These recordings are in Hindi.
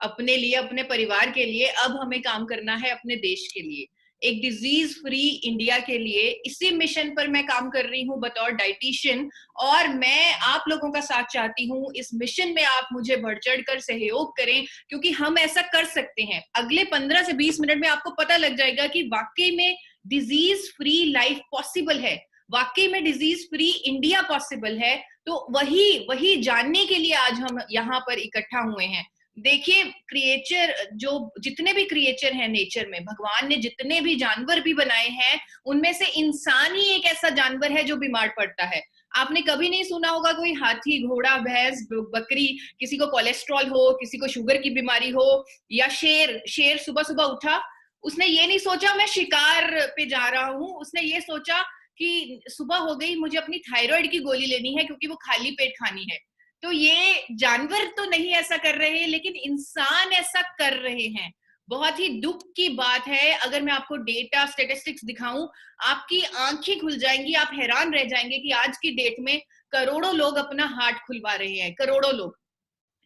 अपने लिए, अपने परिवार के लिए, अब हमें काम करना है अपने देश के लिए, एक डिजीज फ्री इंडिया के लिए। इसी मिशन पर मैं काम कर रही हूँ बतौर डाइटिशियन, और मैं आप लोगों का साथ चाहती हूँ इस मिशन में। आप मुझे बढ़ चढ़ कर सहयोग करें, क्योंकि हम ऐसा कर सकते हैं। अगले 15 से 20 मिनट में आपको पता लग जाएगा कि वाकई में डिजीज फ्री लाइफ पॉसिबल है, वाकई में डिजीज फ्री इंडिया पॉसिबल है। तो वही वही जानने के लिए आज हम यहाँ पर इकट्ठा हुए हैं। देखिए, क्रिएचर, जो जितने भी क्रिएचर हैं नेचर में, भगवान ने जितने भी जानवर भी बनाए हैं, उनमें से इंसान ही एक ऐसा जानवर है जो बीमार पड़ता है। आपने कभी नहीं सुना होगा कोई हाथी, घोड़ा, भैंस, बकरी, किसी को कोलेस्ट्रॉल हो, किसी को शुगर की बीमारी हो, या शेर शेर सुबह सुबह उठा, उसने ये नहीं सोचा मैं शिकार पे जा रहा हूँ, उसने ये सोचा कि सुबह हो गई, मुझे अपनी थायराइड की गोली लेनी है, क्योंकि वो खाली पेट खानी है। तो ये जानवर तो नहीं ऐसा कर रहे, लेकिन इंसान ऐसा कर रहे हैं। बहुत ही दुख की बात है। अगर मैं आपको डेटा, स्टेटिस्टिक्स दिखाऊं, आपकी आंखें खुल जाएंगी, आप हैरान रह जाएंगे कि आज की डेट में करोड़ों लोग अपना हार्ट खुलवा रहे हैं, करोड़ों लोग।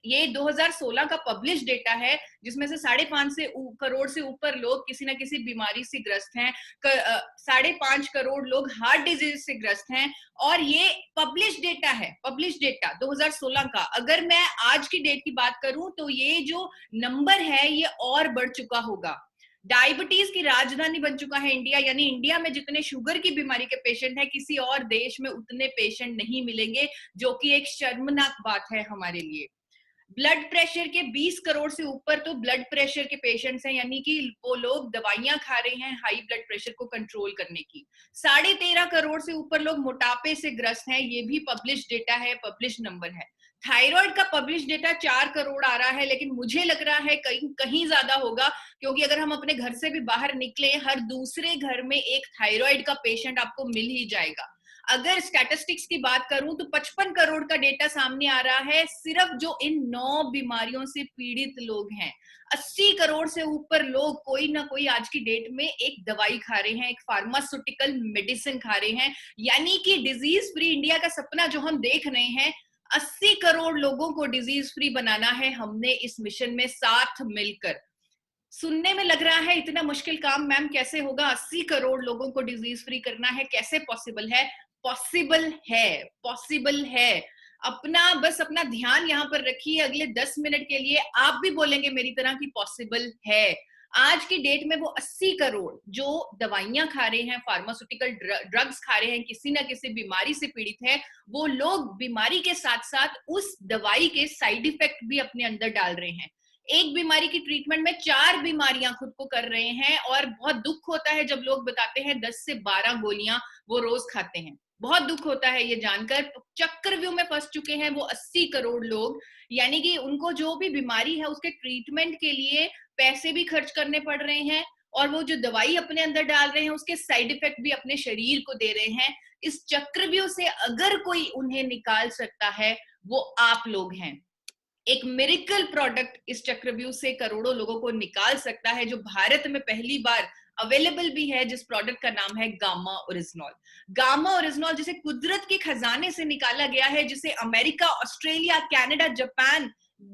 ये 2016 का पब्लिश डेटा है, जिसमें से 5.5 करोड़ से ऊपर लोग किसी ना किसी बीमारी से ग्रस्त हैं, 5.5 करोड़ लोग हार्ट डिजीज से ग्रस्त हैं। और ये पब्लिश डेटा है, पब्लिश डेटा 2016 का। अगर मैं आज की डेट की बात करूं तो ये जो नंबर है ये और बढ़ चुका होगा। डायबिटीज की राजधानी बन चुका है इंडिया, यानी इंडिया में जितने शुगर की बीमारी के पेशेंट हैं, किसी और देश में उतने पेशेंट नहीं मिलेंगे, जो कि एक शर्मनाक बात है हमारे लिए। ब्लड प्रेशर के 20 करोड़ से ऊपर तो ब्लड प्रेशर के पेशेंट्स हैं, यानी कि वो लोग दवाइयां खा रहे हैं हाई ब्लड प्रेशर को कंट्रोल करने की। 13.5 करोड़ से ऊपर लोग मोटापे से ग्रस्त हैं, ये भी पब्लिश डेटा है, पब्लिश नंबर है। थायराइड का पब्लिश डेटा 4 करोड़ आ रहा है, लेकिन मुझे लग रहा है कहीं कहीं ज्यादा होगा, क्योंकि अगर हम अपने घर से भी बाहर निकले, हर दूसरे घर में एक थायराइड का पेशेंट आपको मिल ही जाएगा। अगर स्टैटिस्टिक्स की बात करूं तो 55 करोड़ का डेटा सामने आ रहा है, सिर्फ जो इन 9 बीमारियों से पीड़ित लोग हैं। 80 करोड़ से ऊपर लोग कोई ना कोई आज की डेट में एक दवाई खा रहे हैं, एक फार्मास्यूटिकल मेडिसिन खा रहे हैं। यानी कि डिजीज फ्री इंडिया का सपना जो हम देख रहे हैं, 80 करोड़ लोगों को डिजीज फ्री बनाना है हमने इस मिशन में साथ मिलकर। सुनने में लग रहा है इतना मुश्किल काम, मैम कैसे होगा? 80 करोड़ लोगों को डिजीज फ्री करना है, कैसे पॉसिबल है? पॉसिबल है, पॉसिबल है। अपना ध्यान यहाँ पर रखिए। अगले 10 मिनट के लिए आप भी बोलेंगे मेरी तरह की पॉसिबल है। आज की डेट में वो 80 करोड़ जो दवाइयां खा रहे हैं, फार्मास्यूटिकल ड्रग्स खा रहे हैं, किसी ना किसी बीमारी से पीड़ित है, वो लोग बीमारी के साथ साथ उस दवाई के साइड इफेक्ट भी अपने अंदर डाल रहे हैं। एक बीमारी की ट्रीटमेंट में 4 बीमारियां खुद को कर रहे हैं, और बहुत दुख होता है जब लोग बताते हैं 10 से 12 गोलियां वो रोज खाते हैं। बहुत दुख होता है ये जानकर। चक्रव्यूह में फंस चुके हैं वो 80 करोड़ लोग, यानी कि उनको जो भी बीमारी है उसके ट्रीटमेंट के लिए पैसे भी खर्च करने पड़ रहे हैं, और वो जो दवाई अपने अंदर डाल रहे हैं उसके साइड इफेक्ट भी अपने शरीर को दे रहे हैं। इस चक्रव्यूह से अगर कोई उन्हें निकाल सकता है, वो आप लोग हैं। एक मिरेकल प्रोडक्ट इस चक्रव्यूह से करोड़ों लोगों को निकाल सकता है, जो भारत में पहली बार अवेलेबल भी है, जिस प्रोडक्ट का नाम है गामा ओरिजिनॉल। गामा ओरिजिनॉल जिसे कुदरत के खजाने से निकाला गया है, जिसे अमेरिका, ऑस्ट्रेलिया, कनाडा, जापान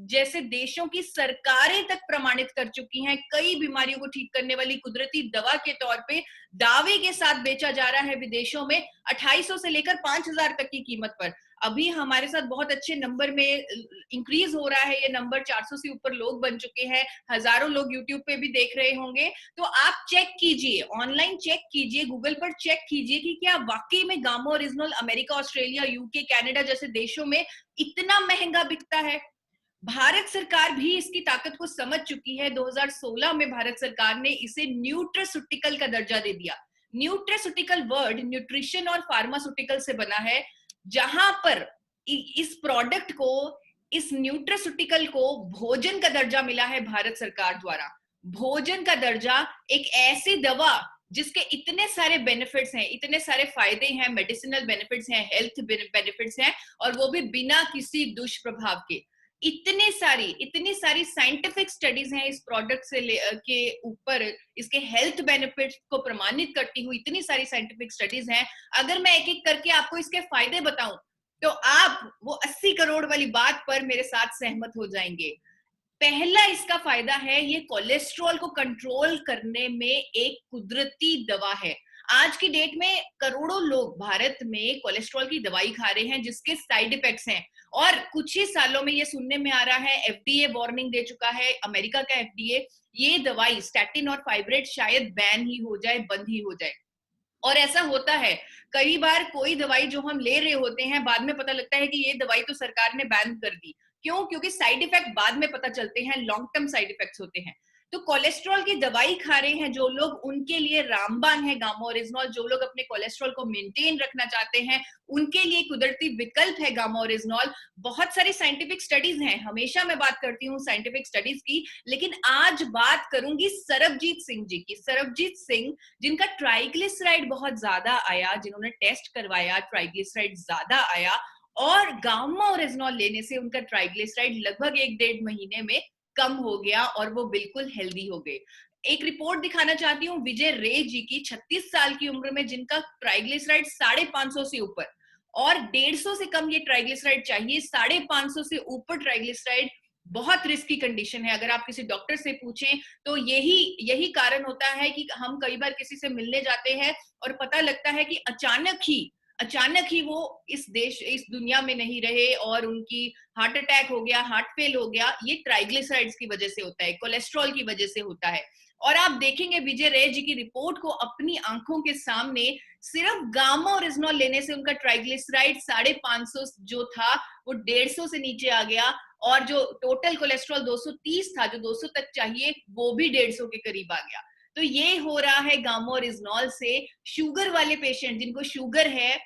जैसे देशों की सरकारें तक प्रमाणित कर चुकी हैं, कई बीमारियों को ठीक करने वाली कुदरती दवा के तौर पे दावे के साथ बेचा जा रहा है विदेशों में 2800 से लेकर 5000 तक की कीमत पर। अभी हमारे साथ बहुत अच्छे नंबर में इंक्रीज हो रहा है ये नंबर, 400 से ऊपर लोग बन चुके हैं, हजारों लोग यूट्यूब पे भी देख रहे होंगे। तो आप चेक कीजिए, ऑनलाइन चेक कीजिए, गूगल पर चेक कीजिए कि क्या वाकई में gamma original America, Australia, UK, Canada जैसे देशों में इतना महंगा बिकता है। भारत सरकार भी इसकी ताकत को समझ चुकी है। 2016 में भारत सरकार ने इसे न्यूट्रास्यूटिकल का दर्जा दे दिया। न्यूट्रास्यूटिकल वर्ड न्यूट्रिशन और फार्मास्यूटिकल से बना है, जहां पर इस प्रोडक्ट को, इस न्यूट्रास्यूटिकल को भोजन का दर्जा मिला है भारत सरकार द्वारा। भोजन का दर्जा, एक ऐसी दवा जिसके इतने सारे बेनिफिट्स हैं, इतने सारे फायदे हैं, मेडिसिनल बेनिफिट्स हैं, हेल्थ बेनिफिट्स हैं, और वो भी बिना किसी दुष्प्रभाव के। इतनी सारी साइंटिफिक स्टडीज हैं इस प्रोडक्ट से के ऊपर, इसके हेल्थ बेनिफिट्स को प्रमाणित करती हुई इतनी सारी साइंटिफिक स्टडीज हैं। अगर मैं एक एक करके आपको इसके फायदे बताऊं तो आप वो 80 करोड़ वाली बात पर मेरे साथ सहमत हो जाएंगे। पहला इसका फायदा है, ये कोलेस्ट्रॉल को कंट्रोल करने में एक कुदरती दवा है। आज की डेट में करोड़ों लोग भारत में कोलेस्ट्रॉल की दवाई खा रहे हैं जिसके साइड इफेक्ट्स हैं, और कुछ ही सालों में ये सुनने में आ रहा है, एफडीए वार्निंग दे चुका है, अमेरिका का एफडीए, ये दवाई स्टैटिन और फाइब्रेट शायद बैन ही हो जाए, बंद ही हो जाए। और ऐसा होता है, कई बार कोई दवाई जो हम ले रहे होते हैं, बाद में पता लगता है कि ये दवाई तो सरकार ने बैन कर दी। क्यों? क्योंकि साइड इफेक्ट बाद में पता चलते हैं, लॉन्ग टर्म साइड इफेक्ट्स होते हैं। तो कोलेस्ट्रॉल की दवाई खा रहे हैं जो लोग, उनके लिए रामबाण है गामा ओरिजिनॉल। जो लोग अपने कोलेस्ट्रॉल को मेंटेन रखना चाहते हैं, उनके लिए कुदरती विकल्प है गामा ओरिजिनॉल। बहुत सारी साइंटिफिक स्टडीज हैं, हमेशा मैं बात करती हूँ साइंटिफिक स्टडीज की, लेकिन आज बात करूंगी सरबजीत सिंह जी की। सरबजीत सिंह, जिनका ट्राइग्लिसराइड बहुत ज्यादा आया, जिन्होंने टेस्ट करवाया, ट्राइग्लिसराइड ज्यादा आया, और गामा ओरिजिनॉल लेने से उनका ट्राइग्लिसराइड लगभग 1-1.5 महीने में कम हो गया और वो बिल्कुल हेल्दी हो गए। एक रिपोर्ट दिखाना चाहती हूँ विजय रे जी की, 36 साल की उम्र में, जिनका ट्राइग्लिसराइड 550 से ऊपर, और 150 से कम ये ट्राइग्लिसराइड चाहिए, 550 से ऊपर ट्राइग्लिसराइड बहुत रिस्की कंडीशन है। अगर आप किसी डॉक्टर से पूछें तो यही कारण होता है कि हम कई बार किसी से मिलने जाते हैं और पता लगता है कि अचानक ही वो इस दुनिया में नहीं रहे और उनकी हार्ट अटैक हो गया, हार्ट फेल हो गया। ये ट्राइग्लिसराइड्स की वजह से होता है, कोलेस्ट्रॉल की वजह से होता है। और आप देखेंगे विजय रे जी की रिपोर्ट को अपनी आंखों के सामने, सिर्फ गामा ओरिजिनॉल लेने से उनका ट्राइग्लिसराइड 550 जो था वो 150 से नीचे आ गया, और जो टोटल कोलेस्ट्रॉल 230 था, जो 200 तक चाहिए, वो भी 150 के करीब आ गया। तो ये हो रहा है गामा ओरिजिनॉल से। शुगर वाले पेशेंट, जिनको शुगर है,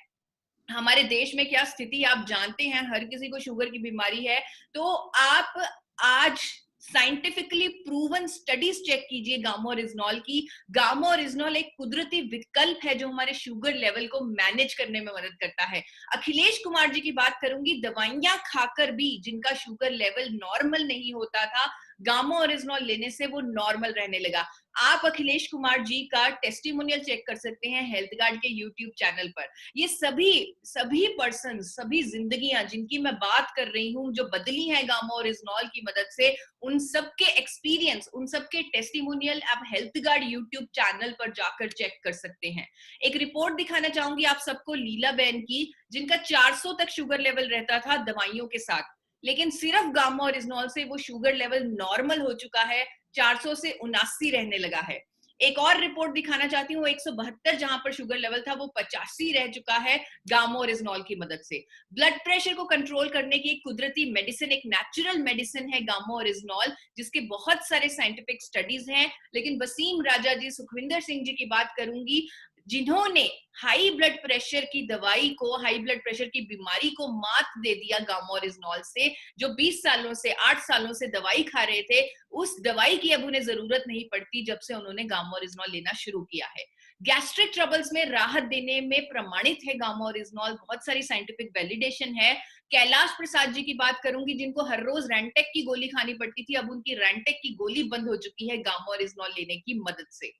हमारे देश में क्या स्थिति आप जानते हैं, हर किसी को शुगर की बीमारी है। तो आप आज साइंटिफिकली प्रूवन स्टडीज चेक कीजिए गामा ओरिजिनॉल की। गामा ओरिजिनॉल एक कुदरती विकल्प है जो हमारे शुगर लेवल को मैनेज करने में मदद करता है। अखिलेश कुमार जी की बात करूंगी, दवाइयां खाकर भी जिनका शुगर लेवल नॉर्मल नहीं होता था, गामा ओरिजिनॉल लेने से वो नॉर्मल रहने लगा। आप अखिलेश कुमार जी का टेस्टिमोनियल चेक कर सकते हैं हेल्थ गार्ड के यूट्यूब चैनल पर। ये सभी पर्सन, सभी जिंदगियां जिनकी मैं बात कर रही हूँ, जो बदली हैं गामा ओरिजिनॉल की मदद से, उन सबके एक्सपीरियंस, उन सबके टेस्टिमोनियल आप हेल्थ गार्ड यूट्यूब चैनल पर जाकर चेक कर सकते हैं। एक रिपोर्ट दिखाना चाहूंगी आप सबको लीला बहन की, जिनका 400 तक शुगर लेवल रहता था दवाइयों के साथ, लेकिन सिर्फ गामा ओरिजिनॉल से वो शुगर लेवल नॉर्मल हो चुका है, 400 से 79 रहने लगा है। एक और रिपोर्ट दिखाना चाहती हूँ, 172 जहां पर शुगर लेवल था वो 85 रह चुका है गामा ओरिजिनॉल की मदद से। ब्लड प्रेशर को कंट्रोल करने की एक कुदरती मेडिसिन, एक नेचुरल मेडिसिन है गामा ओरिजिनॉल, जिसके बहुत सारे साइंटिफिक स्टडीज हैं। लेकिन वसीम राजा जी, सुखविंदर सिंह जी की बात करूंगी, जिन्होंने हाई ब्लड प्रेशर की दवाई को, हाई ब्लड प्रेशर की बीमारी को मात दे दिया गामा ओरिजिनॉल से। जो 20 सालों से, 8 सालों से दवाई खा रहे थे, उस दवाई की अब उन्हें जरूरत नहीं पड़ती जब से उन्होंने गामा ओरिजिनॉल लेना शुरू किया है। गैस्ट्रिक ट्रबल्स में राहत देने में प्रमाणित है गामा ओरिजिनॉल, बहुत सारी साइंटिफिक वैलिडेशन है। कैलाश प्रसाद जी की बात करूंगी, जिनको हर रोज रैंटेक की गोली खानी पड़ती थी, अब उनकी रैंटेक की गोली बंद हो चुकी है गामा ओरिजिनॉल लेने की मदद से।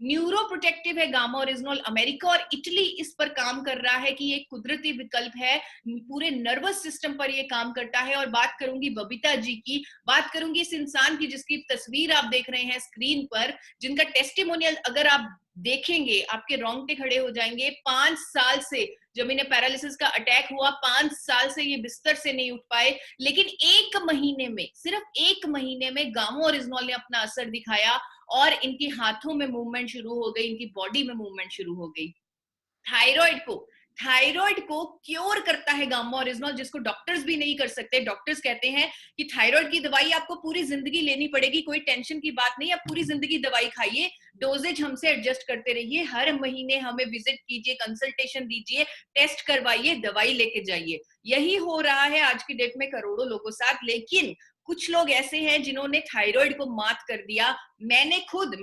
न्यूरो प्रोटेक्टिव है गामा ओरिजिनॉल। अमेरिका और इटली इस पर काम कर रहा है कि ये कुदरती विकल्प है, पूरे नर्वस सिस्टम पर ये काम करता है। और बात करूंगी बबीता जी की, बात करूंगी इस इंसान की जिसकी तस्वीर आप देख रहे हैं स्क्रीन पर, जिनका टेस्टिमोनियल अगर आप देखेंगे आपके रोंगटे खड़े हो जाएंगे। 5 साल से जब इन्हें पैरालिसिस का अटैक हुआ, 5 साल से ये बिस्तर से नहीं उठ पाए, लेकिन 1 महीने में, सिर्फ 1 महीने में गामा ओरिजिनॉल ने अपना असर दिखाया और इनके हाथों में मूवमेंट शुरू हो गई, इनकी बॉडी में मूवमेंट शुरू हो गई। थायराइड को क्योर करता है गामा ओरिजिनॉल, जिसको डॉक्टर्स भी नहीं कर सकते। डॉक्टर्स कहते हैं कि थायराइड की दवाई आपको पूरी जिंदगी लेनी पड़ेगी, कोई टेंशन की बात नहीं, आप पूरी जिंदगी दवाई खाइए, डोजेज हमसे एडजस्ट करते रहिए, हर महीने हमें विजिट कीजिए, कंसल्टेशन दीजिए, टेस्ट करवाइए, दवाई लेके जाइए। यही हो रहा है आज की डेट में करोड़ों लोगों साथ। लेकिन कुछ लोग ऐसे हैं जिन्होंने थायराइड को मात कर दिया। मैं खुद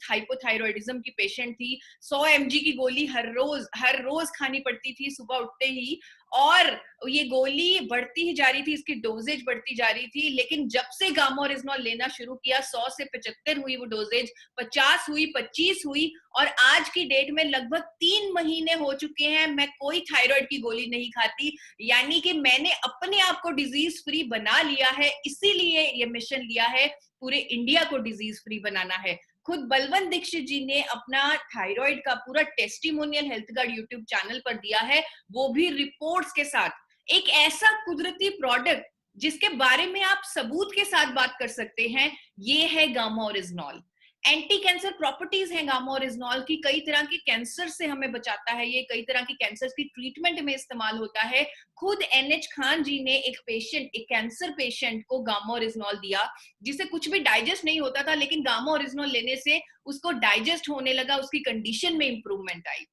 हाइपोथायरॉयडिज्म की पेशेंट थी। 100 mg की गोली हर रोज खानी पड़ती थी सुबह उठते ही, और ये गोली बढ़ती ही जा रही थी, इसकी डोजेज बढ़ती जा रही थी, लेकिन जब से गामा ओरिजिनॉल लेना शुरू किया 100 से 75 हुई वो डोजेज, 50 हुई, 25 हुई, और आज की डेट में लगभग 3 महीने हो चुके हैं मैं कोई थायराइड की गोली नहीं खाती। यानी कि मैंने अपने आप को डिजीज फ्री बना लिया है, इसीलिए ये मिशन लिया है, पूरे इंडिया को डिजीज फ्री बनाना है। खुद बलवंत दीक्षित जी ने अपना थायराइड का पूरा testimonial health guard YouTube channel पर दिया है, वो भी रिपोर्ट्स के साथ। एक ऐसा कुदरती प्रोडक्ट जिसके बारे में आप सबूत के साथ बात कर सकते हैं, ये है gamma oryzanol. Anti cancer properties हैं गामा ओरिजिनॉल की, कई तरह के कैंसर से हमें बचाता है, ये कई तरह के कैंसर की ट्रीटमेंट में इस्तेमाल होता है। खुद NH खान जी ने एक कैंसर पेशेंट को गामा ओरिजिनॉल दिया, जिसे कुछ भी डाइजेस्ट नहीं होता था, लेकिन गामा ओरिजिनॉल लेने से उसको डाइजेस्ट होने लगा, उसकी कंडीशन में इंप्रूवमेंट आई।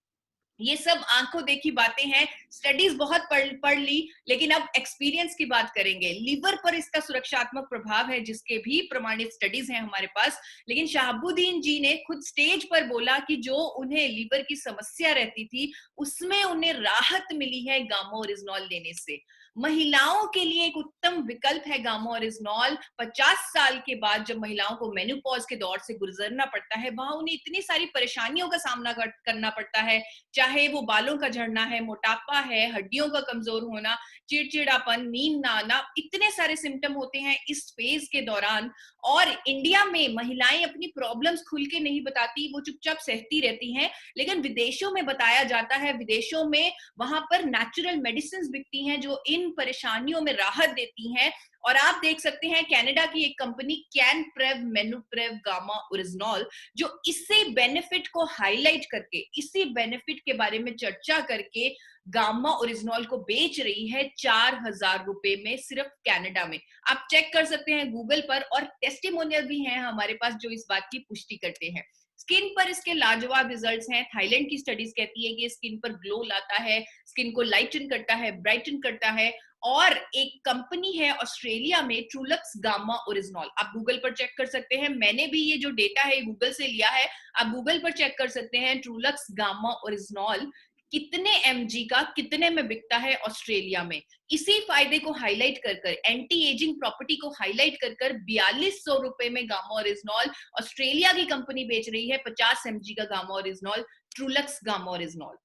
ये सब आंखों देखी बातें हैं, स्टडीज बहुत पढ़ ली, लेकिन अब एक्सपीरियंस की बात करेंगे। लीवर पर इसका सुरक्षात्मक प्रभाव है, जिसके भी प्रमाणित स्टडीज हैं हमारे पास। लेकिन शहाबुद्दीन जी ने खुद स्टेज पर बोला कि जो उन्हें लीवर की समस्या रहती थी, उसमें उन्हें राहत मिली है गामा ओरिजिनॉल लेने से। महिलाओं के लिए एक उत्तम विकल्प है गामा ओरिजिनॉल। 50 साल के बाद जब महिलाओं को मेनोपॉज के दौर से गुजरना पड़ता है, वहां उन्हें इतनी सारी परेशानियों का सामना करना पड़ता है, चाहे वो बालों का झड़ना है, मोटापा है, हड्डियों का कमजोर होना, चिड़चिड़ापन, नींद ना आना, इतने सारे सिम्टम होते हैं इस फेज के दौरान। और इंडिया में महिलाएं अपनी प्रॉब्लम्स खुल के नहीं बताती, वो चुपचाप सहती रहती हैं, लेकिन विदेशों में बताया जाता है। विदेशों में वहां पर नेचुरल मेडिसिन बिकती हैं जो इन परेशानियों में राहत देती हैं। और आप देख सकते हैं कनाडा की एक कंपनी कैनप्रेव मेनुप्रेव गामा ओरिजिनॉल, जो इसी बेनिफिट को हाईलाइट करके, इसी बेनिफिट के बारे में चर्चा करके गामा ओरिजिनॉल को बेच रही है 4,000 रुपए में, सिर्फ कनाडा में। आप चेक कर सकते हैं गूगल पर, और टेस्टिमोनियल भी हैं हमारे पास जो इस बात की पुष्टि करते हैं। स्किन पर इसके लाजवाब रिजल्ट्स हैं। थाईलैंड की स्टडीज कहती है कि स्किन पर ग्लो लाता है, स्किन को लाइटन करता है, ब्राइटन करता है। और एक कंपनी है ऑस्ट्रेलिया में, ट्रूलक्स गामा ओरिजिनॉल, आप गूगल पर चेक कर सकते हैं। मैंने भी ये जो डेटा है गूगल से लिया है, आप गूगल पर चेक कर सकते हैं। ट्रूलक्स गामा ओरिजिनॉल कितने mg का कितने में बिकता है ऑस्ट्रेलिया में। इसी फायदे को हाईलाइट कर कर, एंटी एजिंग प्रॉपर्टी को हाईलाइट कर कर 4200 रुपए में गामा ओरिजिनॉल ऑस्ट्रेलिया की कंपनी बेच रही है, 50 mg का गामा ओरिजिनॉल, ट्रूलक्स गामा ओरिजिनॉल।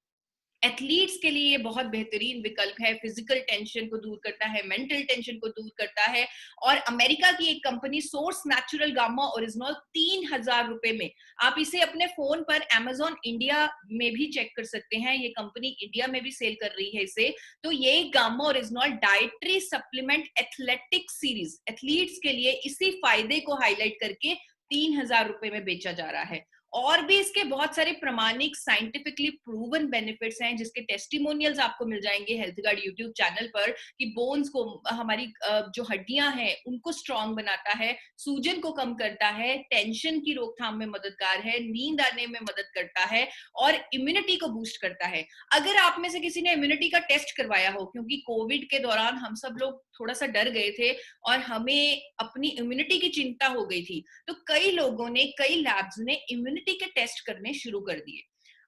एथलीट्स के लिए ये बहुत बेहतरीन विकल्प है, फिजिकल टेंशन को दूर करता है, मेंटल टेंशन को दूर करता है। और अमेरिका की एक company source natural gamma oryzanol 3,000 रुपए में, आप इसे अपने फोन पर Amazon इंडिया में भी चेक कर सकते हैं, ये कंपनी इंडिया में भी सेल कर रही है इसे। तो ये gamma oryzanol dietary supplement athletic series, athletes के लिए इसी फायदे को हाईलाइट करके 3,000 रुपए में बेचा जा रहा है। और भी इसके बहुत सारे प्रमाणिक साइंटिफिकली प्रूवन बेनिफिट्स हैं, जिसके टेस्टिमोनियल्स आपको मिल जाएंगे हेल्थ गार्ड यूट्यूब चैनल पर, कि बोन्स को, हमारी जो हड्डियां हैं उनको स्ट्रांग बनाता है, सूजन को कम करता है, टेंशन की रोकथाम में मददगार है, नींद आने में मदद करता है, और इम्यूनिटी को बूस्ट करता है। अगर आप में से किसी ने इम्यूनिटी का टेस्ट करवाया हो, क्योंकि कोविड के दौरान हम सब लोग थोड़ा सा डर गए थे और हमें अपनी इम्यूनिटी की चिंता हो गई थी, तो कई लोगों ने, कई लैब्स ने इम्यूनिटी के टेस्ट करने शुरू कर दिए।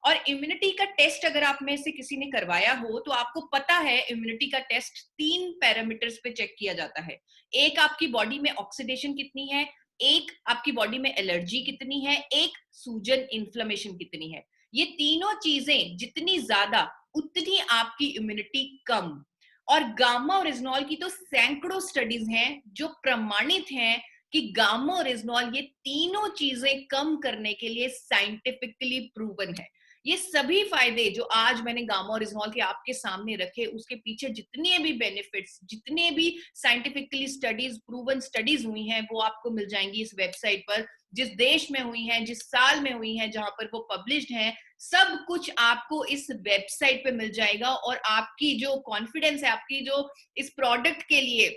और इम्यूनिटी का टेस्ट अगर आप में से किसी ने करवाया हो, तो आपको पता है इम्यूनिटी का टेस्ट 3 पैरामीटर्स पे चेक किया जाता है। एक, आपकी बॉडी में ऑक्सीडेशन कितनी है, एक आपकी बॉडी में एलर्जी कितनी है, एक सूजन इन्फ्लेमेशन कितनी है। ये तीनों चीजें जितनी ज्यादा, उतनी आपकी इम्यूनिटी कम। और गामा ओरिजिनॉल की तो सैकड़ों स्टडीज हैं जो प्रमाणित हैं कि गामा ओरिजिनॉल ये तीनों चीजें कम करने के लिए साइंटिफिकली प्रूवन है। ये सभी फायदे जो आज मैंने गामा ओरिजिनॉल के आपके सामने रखे, उसके पीछे जितने भी बेनिफिट्स, जितने भी साइंटिफिकली स्टडीज, प्रूवन स्टडीज हुई हैं, वो आपको मिल जाएंगी इस वेबसाइट पर। जिस देश में हुई हैं, जिस साल में हुई हैं, जहां पर वो पब्लिश्ड हैं, सब कुछ आपको इस वेबसाइट पे मिल जाएगा। और आपकी जो कॉन्फिडेंस है, आपकी जो इस प्रोडक्ट के लिए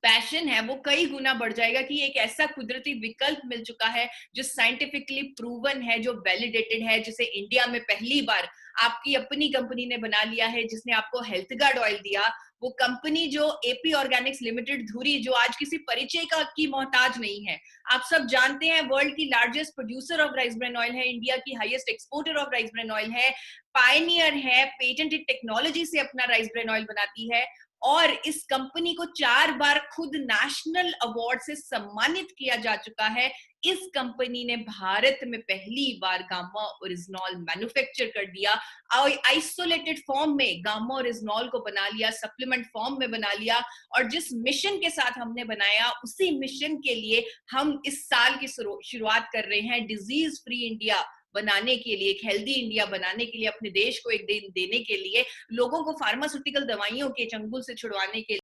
पैशन है वो कई गुना बढ़ जाएगा कि एक ऐसा कुदरती विकल्प मिल चुका है जो साइंटिफिकली प्रूवन है, जो वैलिडेटेड है, जिसे इंडिया में पहली बार आपकी अपनी कंपनी ने बना लिया है, जिसने आपको हेल्थ गार्ड ऑयल दिया। वो कंपनी जो एपी ऑर्गेनिक्स लिमिटेड धुरी, जो आज किसी परिचय का की मोहताज नहीं है। आप सब जानते हैं वर्ल्ड की largest producer of rice bran oil है, इंडिया की highest exporter of rice bran oil है, पायनियर है, पेटेंटेड टेक्नोलॉजी से अपना राइस ब्रान ऑयल बनाती है। और इस कंपनी को 4 बार खुद नेशनल अवार्ड से सम्मानित किया जा चुका है। इस कंपनी ने भारत में पहली बार गामा ओरिजिनॉल मैन्युफैक्चर कर दिया, आइसोलेटेड फॉर्म में गामा ओरिजिनॉल को बना लिया, सप्लीमेंट फॉर्म में बना लिया। और जिस मिशन के साथ हमने बनाया, उसी मिशन के लिए हम इस साल की शुरुआत कर रहे हैं, डिजीज फ्री इंडिया बनाने के लिए, एक हेल्दी इंडिया बनाने के लिए, अपने देश को एक दिन देने के लिए, लोगों को फार्मास्यूटिकल दवाइयों के चंगुल से छुड़वाने के